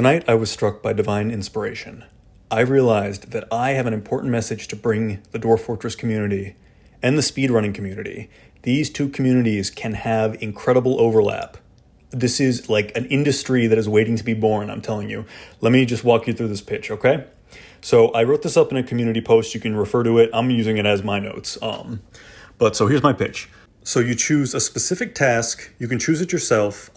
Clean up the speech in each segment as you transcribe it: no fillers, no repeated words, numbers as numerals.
Tonight I was struck by divine inspiration. I realized that I have an important message to bring the Dwarf Fortress community and the speedrunning community. These two communities can have incredible overlap. This is like an industry that is waiting to be born, I'm telling you. Let me just walk you through this pitch, okay? So I wrote this up in a community post. You can refer to it. I'm using it as my notes. So here's my pitch. So you choose a specific task. You can choose it yourself.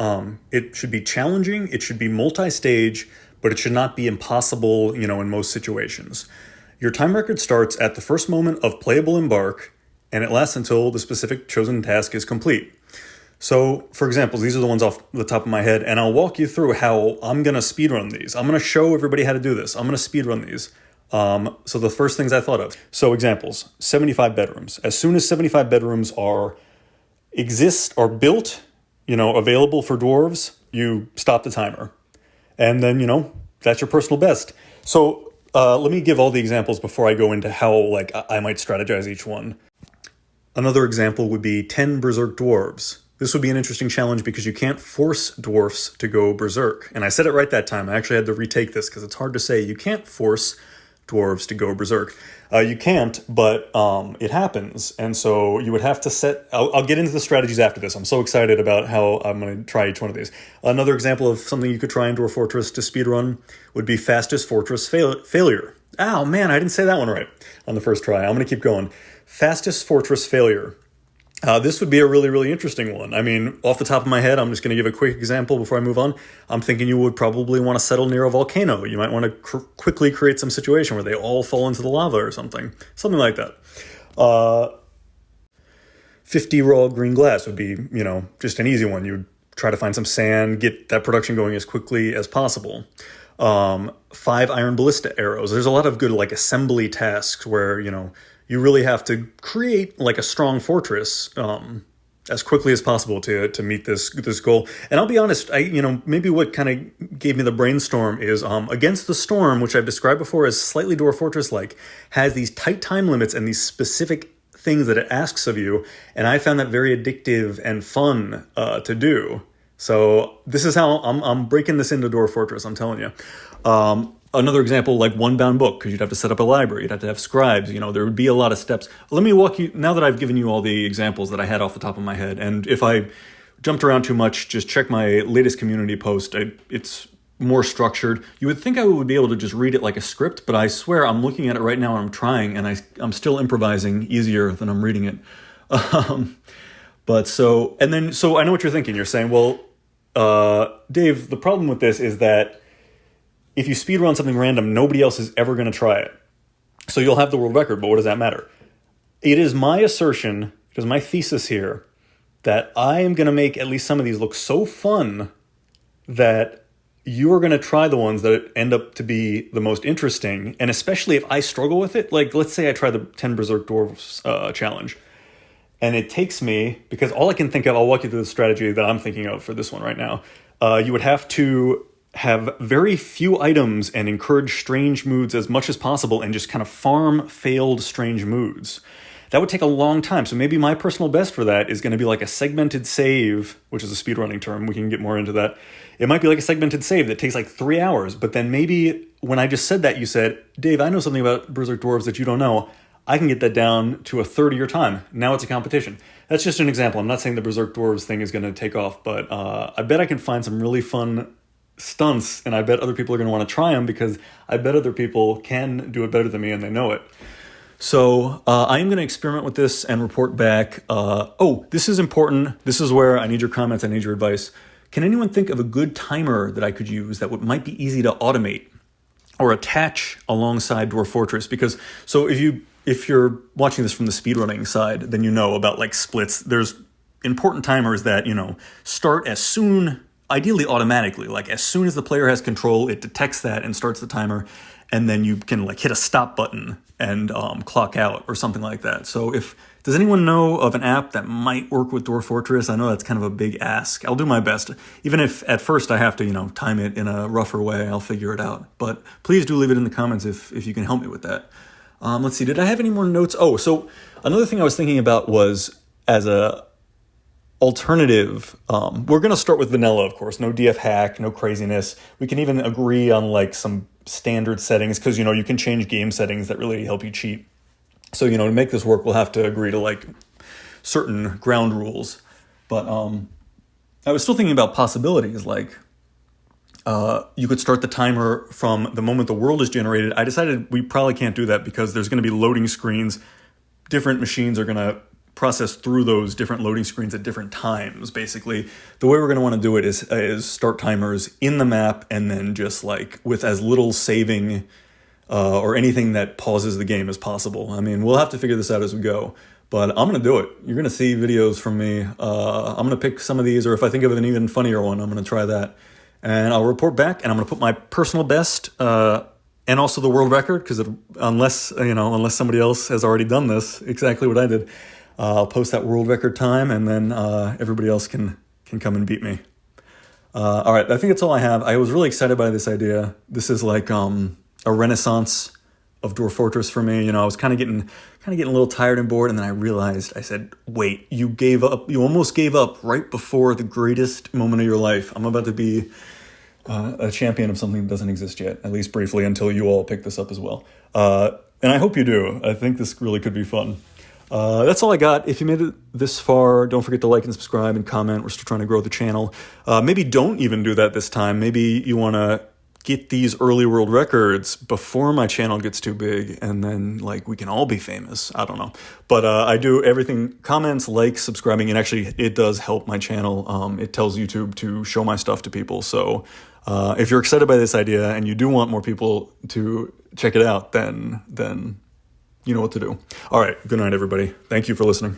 It should be challenging. It should be multi-stage, but it should not be impossible, in most situations. Your time record starts at the first moment of playable embark, and it lasts until the specific chosen task is complete. So, for example, these are the ones off the top of my head, and I'll walk you through how I'm going to speedrun these. I'm going to show everybody how to do this. I'm going to speedrun these. So the first things I thought of. So examples, 75 bedrooms. As soon as 75 bedrooms exist or built, available for dwarves, you stop the timer. And then, that's your personal best. So let me give all the examples before I go into how I might strategize each one. Another example would be 10 berserk dwarves. This would be an interesting challenge because you can't force dwarfs to go berserk. And I said it right that time. I actually had to retake this because it's hard to say. You can't force dwarves to go berserk. You can't, but it happens. And so you would have to set... I'll get into the strategies after this. I'm so excited about how I'm going to try each one of these. Another example of something you could try in Dwarf Fortress to speedrun would be fastest fortress failure. Oh man, I didn't say that one right on the first try. I'm going to keep going. Fastest fortress failure. This would be a really, really interesting one. I mean, off the top of my head, I'm just going to give a quick example before I move on. I'm thinking you would probably want to settle near a volcano. You might want to quickly create some situation where they all fall into the lava or something. Something like that. 50 raw green glass would be, just an easy one. You would try to find some sand, get that production going as quickly as possible. 5 iron ballista arrows. There's a lot of good, assembly tasks where, you really have to create a strong fortress as quickly as possible to meet this goal. And I'll be honest, maybe what kind of gave me the brainstorm is Against the Storm, which I've described before as slightly Dwarf Fortress-like, has these tight time limits and these specific things that it asks of you. And I found that very addictive and fun to do. So this is how I'm breaking this into Dwarf Fortress, I'm telling you. Another example, one bound book, because you'd have to set up a library, you'd have to have scribes, there would be a lot of steps. Let me walk you, now that I've given you all the examples that I had off the top of my head, and if I jumped around too much, just check my latest community post. It's more structured. You would think I would be able to just read it like a script, but I swear I'm looking at it right now and I'm trying, and I'm still improvising easier than I'm reading it. So I know what you're thinking. You're saying, well, Dave, the problem with this is that if you speedrun something random, nobody else is ever going to try it. So you'll have the world record, but what does that matter? It is my assertion, because my thesis here, that I am going to make at least some of these look so fun that you are going to try the ones that end up to be the most interesting. And especially if I struggle with it, let's say I try the 10 Berserk Dwarves challenge. And it takes me, because all I can think of, I'll walk you through the strategy that I'm thinking of for this one right now. You would have to have very few items and encourage strange moods as much as possible and just kind of farm failed strange moods. That would take a long time. So maybe my personal best for that is going to be a segmented save, which is a speedrunning term. We can get more into that. It might be a segmented save that takes 3 hours. But then maybe when I just said that, you said, Dave, I know something about Berserk Dwarves that you don't know. I can get that down to a third of your time. Now it's a competition. That's just an example. I'm not saying the Berserk Dwarves thing is going to take off, but I bet I can find some really fun stunts, and I bet other people are going to want to try them because I bet other people can do it better than me and they know it. So I am going to experiment with this and report back. This is important. This is where I need your comments. I need your advice. Can anyone think of a good timer that I could use that might be easy to automate or attach alongside Dwarf Fortress? Because if you're watching this from the speedrunning side, then you know about splits. There's important timers that, start as soon, ideally automatically, as soon as the player has control, it detects that and starts the timer, and then you can hit a stop button and clock out or something like that. So does anyone know of an app that might work with Dwarf Fortress? I know that's kind of a big ask. I'll do my best. Even if at first I have to, time it in a rougher way, I'll figure it out. But please do leave it in the comments if you can help me with that. Let's see, did I have any more notes? So another thing I was thinking about was as a alternative. We're going to start with vanilla, of course. No DF hack, no craziness. We can even agree on like some standard settings because, you know, you can change game settings that really help you cheat. So, you know, to make this work, we'll have to agree to like certain ground rules. But I was still thinking about possibilities like you could start the timer from the moment the world is generated. I decided we probably can't do that because there's going to be loading screens. Different machines are going to process through those different loading screens at different times, basically. The way we're going to want to do it is start timers in the map and then just like with as little saving or anything that pauses the game as possible. I mean, we'll have to figure this out as we go, but I'm going to do it. You're going to see videos from me. I'm going to pick some of these, or if I think of an even funnier one, I'm going to try that. And I'll report back, and I'm going to put my personal best and also the world record, because unless somebody else has already done this, exactly what I did, I'll post that world record time, and then everybody else can come and beat me. All right, I think that's all I have. I was really excited by this idea. This is like a renaissance of Dwarf Fortress for me. You know, I was kind of getting a little tired and bored, and then I realized, I said, wait, you gave up. You almost gave up right before the greatest moment of your life. I'm about to be a champion of something that doesn't exist yet, at least briefly, until you all pick this up as well. And I hope you do. I think this really could be fun. That's all I got. If you made it this far, don't forget to like and subscribe and comment. We're still trying to grow the channel. Maybe don't even do that this time. Maybe you want to get these early world records before my channel gets too big, and then like we can all be famous. I don't know. But I do everything, comments, likes, subscribing, and actually it does help my channel. It tells YouTube to show my stuff to people. So if you're excited by this idea and you do want more people to check it out, then you know what to do. All right. Good night, everybody. Thank you for listening.